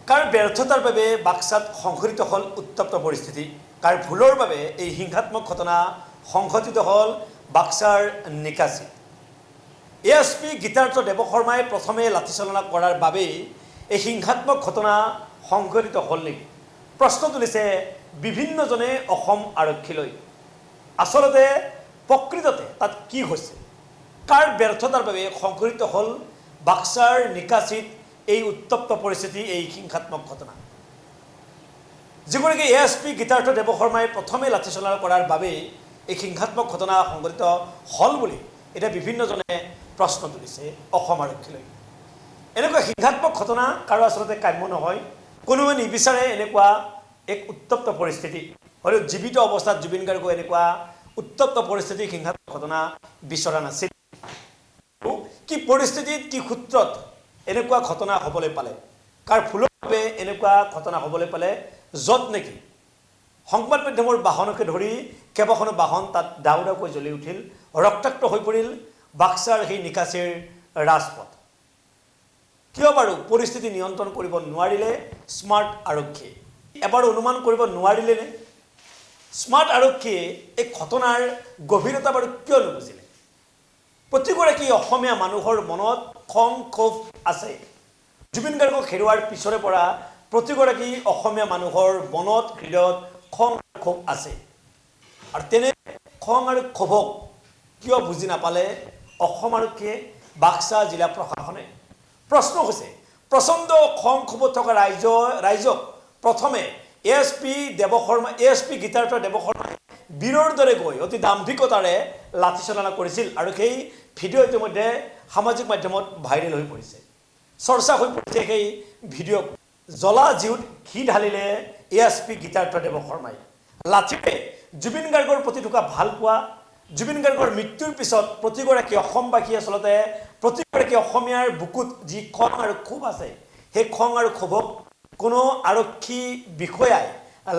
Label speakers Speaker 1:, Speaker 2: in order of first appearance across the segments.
Speaker 1: কাৰ ব্যৰ্থতাৰ বাবে বাক্সাত সংঘটিত হ'ল উত্তপ্ত পৰিস্থিতি, কাৰ ভুলৰ বাবে এই হিংসাত্মক ঘটনা সংঘটিত হ'ল বাক্সাৰ নিকাচি। এএছপি গীতাৰ্থ দেৱশৰ্মাই প্ৰথমে লাঠিচালনা কৰাৰ বাবেই এই হিংসাত্মক ঘটনা সংঘটিত হ'ল নেকি? প্ৰশ্ন তুলিছে বিভিন্নজনে অসম আৰক্ষীলৈ। আচলতে প্ৰকৃততে তাত কি হৈছে? কাৰ ব্যৰ্থতাৰ বাবে সংঘটিত হ'ল বাক্সাৰ নিকাচিত এই উত্তপ্ত পৰিস্থিতি, এই হিংসাত্মক ঘটনা? যিগৰাকী এএছপি গীতাৰ্থ দেৱশৰ্মাই প্ৰথমে লাঠিচালনা কৰাৰ বাবেই এই হিংসাত্মক ঘটনা সংঘটিত হ'ল বুলি এতিয়া বিভিন্নজনে প্ৰশ্ন তুলিছে অসম আৰক্ষীলৈ। এনেকুৱা হিংসাত্মক ঘটনা কাৰো আচলতে কাম্য নহয়। কোনোৱে নিবিচাৰে এনেকুৱা এক উত্তপ্ত পৰিস্থিতি। হয়তো জীৱিত অৱস্থাত জুবিন গাৰ্গো এনেকুৱা উত্তপ্ত পৰিস্থিতি, হিংসাত্মক ঘটনা বিচৰা নাছিল। কি পৰিস্থিতিত, কি সূত্ৰত এনেকুৱা ঘটনা হ'বলৈ পালে? কাৰ ভুলৰ বাবে এনেকুৱা ঘটনা হ'বলৈ পালে? য'ত নেকি সংবাদ মাধ্যমৰ বাহনকে ধৰি কেইবাখনো বাহন তাত ডাও ডাওকৈ জ্বলি উঠিল, ৰক্তাক্ত হৈ পৰিল বাক্সাৰ সেই নিকাচিৰ ৰাজপথ। কিয় বাৰু পৰিস্থিতি নিয়ন্ত্ৰণ কৰিব নোৱাৰিলে স্মাৰ্ট আৰক্ষীয়ে? এবাৰ অনুমান কৰিব নোৱাৰিলেনে? স্মাৰ্ট আৰক্ষীয়ে এই ঘটনাৰ গভীৰতা বাৰু কিয় নুবুজিলে? প্ৰতিগৰাকী অসমীয়া মানুহৰ মনত খং ক্ষোভ আছে। জুবিন গাৰ্গক হেৰুৱাৰ পিছৰে পৰা প্ৰতিগৰাকী অসমীয়া মানুহৰ মনত, হৃদয়ত খং ক্ষোভ আছে। আৰু তেনে খং আৰু ক্ষোভক কিয় বুজি নাপালে অসম আৰক্ষীয়ে, বাক্সা জিলা প্ৰশাসনে? প্ৰশ্ন হৈছে, প্ৰচণ্ড খং ক্ষোভত থকা ৰাইজক প্ৰথমে এএছপি গীতাৰ্থ দেৱশৰ্মাই বীৰৰ দৰে গৈ অতি দাম্ভিকতাৰে লাঠিচালনা কৰিছিল আৰু সেই ভিডিঅ' ইতিমধ্যে সামাজিক মাধ্যমত ভাইৰেল হৈ পৰিছে, চৰ্চা হৈ পৰিছে। সেই ভিডিঅ' জ্বলা জিউত ঘি ঢালিলে এএছপি গীতাৰ্থ দেৱশৰ্মাই। লাঠিৰে জুবিন গাৰ্গৰ প্ৰতি থকা ভালপোৱা, জুবিন গাৰ্গৰ মৃত্যুৰ পিছত প্ৰতিগৰাকী অসমবাসী, আচলতে প্ৰতিগৰাকী অসমীয়াৰ বুকুত যি খং আৰু ক্ষোভ আছে, সেই খং আৰু ক্ষোভক কোনো আৰক্ষী বিষয়াই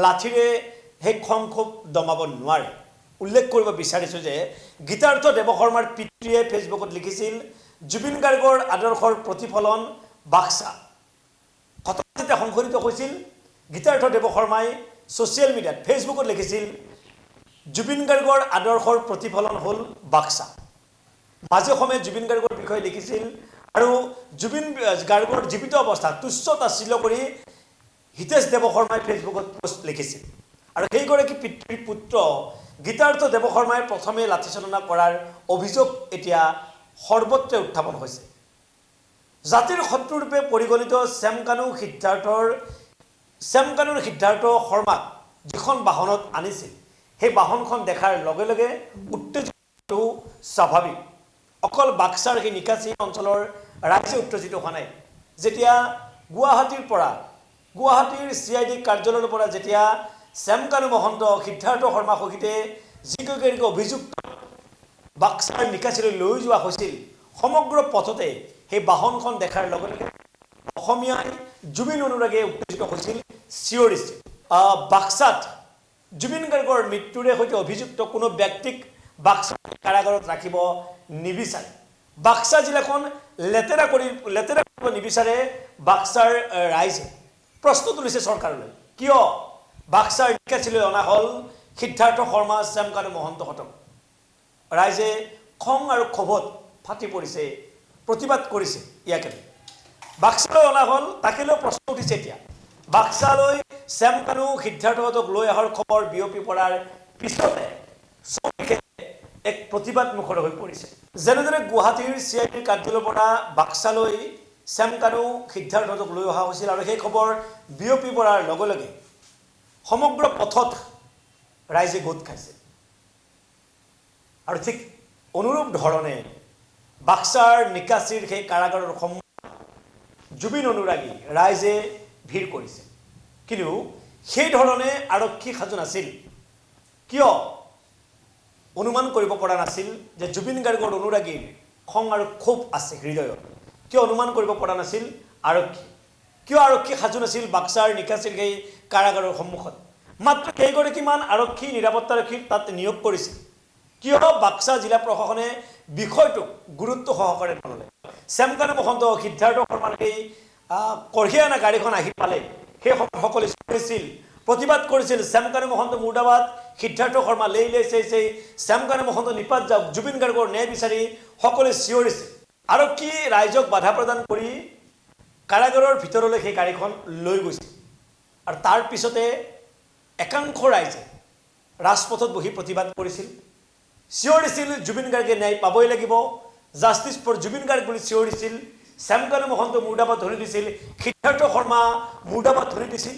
Speaker 1: লাঠিৰে সেই খং ক্ষোভ দমাব নোৱাৰে। উল্লেখ কৰিব বিচাৰিছোঁ যে গীতাৰ্থ দেৱশৰ্মাৰ পিতৃয়ে ফেচবুকত লিখিছিল, জুবিন গাৰ্গৰ আদৰ্শৰ প্ৰতিফলন বাক্সা। ঘটনা যেতিয়া সংঘটিত হৈছিল, গীতাৰ্থ দেৱশৰ্মাই ছ'চিয়েল মিডিয়াত ফেচবুকত লিখিছিল, জুবিন গাৰ্গৰ আদৰ্শৰ প্ৰতিফলন হ'ল বাক্সা। মাজে সময়ে জুবিন গাৰ্গৰ বিষয়ে লিখিছিল আৰু জুবিন গাৰ্গৰ জীৱিত অৱস্থাত তুচ্ছ তাচ্ছিল্য কৰি হিতেশ দেৱশৰ্মাই ফেচবুকত পোষ্ট লিখিছিল। আৰু সেইগৰাকী পিতৃৰ পুত্ৰ গীতাৰ্থ দেৱশৰ্মাই প্ৰথমে লাঠিচালনা কৰাৰ অভিযোগ এতিয়া সৰ্বত্ৰে উত্থাপন হৈছে। জাতিৰ শত্ৰুৰূপে পৰিগণিত চেমকানুৰ সিদ্ধাৰ্থ শৰ্মাক যিখন বাহনত আনিছিল, সেই বাহনখন দেখাৰ লগে লগে উত্তেজিত স্বাভাৱিক। অকল বাক্সাৰ সেই নিকাচি অঞ্চলৰ ৰাইজে উত্তেজিত হোৱা নাই। যেতিয়া গুৱাহাটীৰ CID কাৰ্যালয়ৰ পৰা যেতিয়া চেমকানু মহন্ত, সিদ্ধাৰ্থ শৰ্মা সহিতে যিকেইগৰাকী অভিযুক্ত বাক্সাৰ নিকাচিলৈ লৈ যোৱা হৈছিল, সমগ্ৰ পথতে সেই বাহনখন দেখাৰ লগে লগে অসমীয়াই জুবিন অনুৰাগে উত্তেজিত হৈছিল, চিঞৰিছিল। বাক্সাত জুবিন গাৰ্গৰ মৃত্যুৰে সৈতে অভিযুক্ত কোনো ব্যক্তিক বাক্সা কাৰাগাৰত ৰাখিব নিবিচাৰে। বাক্সা জিলাখন লেতেৰা কৰিব নিবিচাৰে বাক্সাৰ ৰাইজে। প্ৰশ্ন তুলিছে চৰকাৰলৈ, কিয় বাক্সাৰ নিকাচিলৈ অনা হ'ল সিদ্ধাৰ্থ শৰ্মা, চেমকানু মহন্তহঁতক? ৰাইজে খং আৰু ক্ষোভত ফাটি পৰিছে, প্ৰতিবাদ কৰিছে। ইয়াকে বাক্সালৈ অনা হ'ল, তাকেলৈ প্ৰশ্ন উঠিছে এতিয়া। বাক্সালৈ চেমকানু, সিদ্ধাৰ্থহঁতক লৈ অহাৰ খবৰ বিয়পি পৰাৰ পিছতে এক প্ৰতিবাদ মুখৰ হৈ পৰিছে। যেনেদৰে গুৱাহাটীৰ CID কাৰ্যালয়ৰ পৰা বাক্সালৈ চেমকানু, সিদ্ধাৰ্থহঁতক লৈ অহা হৈছিল আৰু সেই খবৰ বিয়পি পৰাৰ লগে লগে সমগ্ৰ পথত ৰাইজে গোট খাইছে। আৰু ঠিক অনুৰূপ ধৰণে বাক্সাৰ নিকাচিৰ সেই কাৰাগাৰৰ সন্মুখত জুবিন অনুৰাগী ৰাইজে ভিৰ কৰিছে। কিন্তু সেই ধৰণে আৰক্ষী সাজু নাছিল। কিয় অনুমান কৰিব পৰা নাছিল যে জুবিন গাৰ্গৰ অনুৰাগীৰ খং আৰু ক্ষোভ আছে হৃদয়ত? কিয় অনুমান কৰিব পৰা নাছিল আৰক্ষী? কিয় আৰক্ষী সাজু নাছিল বাক্সাৰ নিকাচিৰ সেই কাৰাগাৰৰ সন্মুখত? মাত্ৰ কেইগৰাকীমান আৰক্ষী, নিৰাপত্তাৰক্ষীক তাত নিয়োগ কৰিছিল। কিয় বাক্সা জিলা প্ৰশাসনে বিষয়টোক গুৰুত্ব সহকাৰে নললে? চেমকানু মহন্ত, সিদ্ধাৰ্থ শৰ্মাৰ সেই কঢ়িয়াই অনা গাড়ীখন আহি পালে সেই সকলে চিঞৰিছিল, প্ৰতিবাদ কৰিছিল, শ্যামকানু মহন্ত মুৰ্দাবাদ, সিদ্ধাৰ্থ শৰ্মা লেই লেই চেই চেই, শ্যামকানু মহন্ত নিপাত যাওক, জুবিন গাৰ্গৰ ন্যায় বিচাৰি সকলোৱে চিঞৰিছিল। আৰক্ষী ৰাইজক বাধা প্ৰদান কৰি কাৰাগাৰৰ ভিতৰলৈ সেই গাড়ীখন লৈ গৈছিল। আৰু তাৰ পিছতে একাংশ ৰাইজে ৰাজপথত বহি প্ৰতিবাদ কৰিছিল, চিঞৰিছিল জুবিন গাৰ্গে ন্যায় পাবই লাগিব, জাষ্টিছ ফৰ জুবিন গাৰ্গ বুলি চিঞৰিছিল, শ্যামকানু মহন্ত মুৰ্দাবাদ ধ্বনি দিছিল, সিদ্ধাৰ্থ শৰ্মা মুৰ্দাবাদ ধ্বনি দিছিল।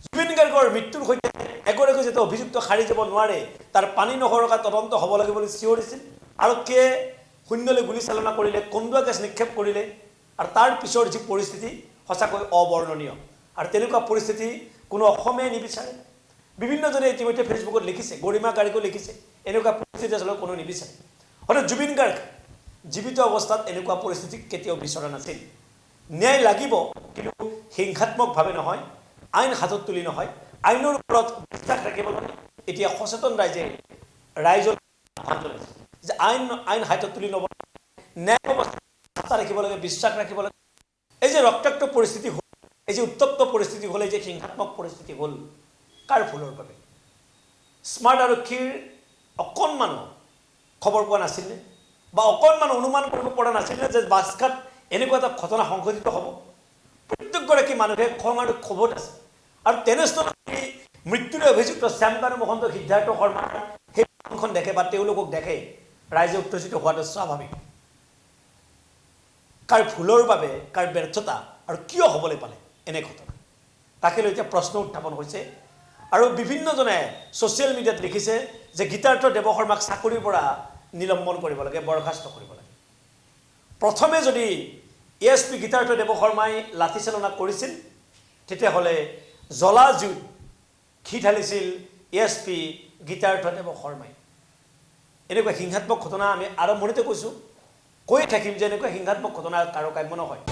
Speaker 1: জুবিন গাৰ্গৰ মৃত্যুৰ সৈতে এগৰাকী যাতে অভিযুক্ত সাৰি যাব নোৱাৰে তাৰ পানী নসৰকা তদন্ত হ'ব লাগে বুলি চিঞৰিছিল। আৰক্ষীয়ে শূন্যলৈ গুলীচালনা কৰিলে, কন্দুৱা গেছ নিক্ষেপ কৰিলে। আৰু তাৰ পিছৰ যি পৰিস্থিতি সঁচাকৈ অবৰ্ণনীয়। আৰু তেনেকুৱা পৰিস্থিতি কোনো অসমীয়াই নিবিচাৰে। বিভিন্নজনে ইতিমধ্যে ফেচবুকত লিখিছে, গৰিমা গাৰ্গেও লিখিছে, এনেকুৱা পৰিস্থিতি আচলতে কোনো নিবিচাৰে। হয়তো জুবিন গাৰ্গ জীৱিত অৱস্থাত এনেকুৱা পৰিস্থিতি কেতিয়াও বিচৰা নাছিল। ন্যায় লাগিব, কিন্তু হিংসাত্মকভাৱে নহয়, আইন হাতত তুলি নহয়, আইনৰ ওপৰত বিশ্বাস ৰাখিব লাগে। এতিয়া সচেতন ৰাইজৰ যে আইন হাতত তুলি ল'ব, ন্যায় ব্যৱস্থা ৰাখিব লাগে, বিশ্বাস ৰাখিব লাগে। এই যে ৰক্তাক্ত পৰিস্থিতি হ'ল, এই যে উত্তপ্ত পৰিস্থিতি হ'ল, এই যে হিংসাত্মক পৰিস্থিতি হ'ল, কাৰ ভুলৰ বাবে? স্মাৰ্ট আৰক্ষীৰ অকণমানো খবৰ পোৱা নাছিলে বা অকণমান অনুমান কৰিব পৰা নাছিলে যে বাছঘাট এনেকুৱা এটা ঘটনা সংঘটিত হ'ব? প্ৰত্যেকগৰাকী মানুহে খং আৰু ক্ষোভত আছে। আৰু তেনেস্থলত মৃত্যুৰে অভিযুক্ত শ্যামকানু মহন্ত, সিদ্ধাৰ্থ শৰ্মাৰ সেই ফাৰ্মখন দেখে বা তেওঁলোকক দেখে ৰাইজে উত্তেজিত হোৱাটো স্বাভাৱিক। কাৰ ভুলৰ বাবে, কাৰ ব্যৰ্থতা আৰু কিয় হ'বলৈ পালে এনে ঘটনা, তাকে লৈ এতিয়া প্ৰশ্ন উত্থাপন হৈছে। আৰু বিভিন্নজনে ছ'চিয়েল মিডিয়াত লিখিছে যে গীতাৰ্থ দেৱশৰ্মাক চাকৰিৰ পৰা নিলম্বন কৰিব লাগে, বৰখাস্ত কৰিব লাগে। প্ৰথমে যদি ASP গীতাৰ্থ দেৱশৰ্মাই লাঠিচালনা কৰিছিল, তেতিয়াহ'লে জ্বলা জুইত ঘি ঢালিছিল ASP গীতাৰ্থ দেৱশৰ্মাই। এনেকুৱা হিংসাত্মক ঘটনা আমি আৰম্ভণিতে কৈছোঁ, কৈ থাকিম যে এনেকুৱা হিংসাত্মক ঘটনা কাৰো কাম্য নহয়।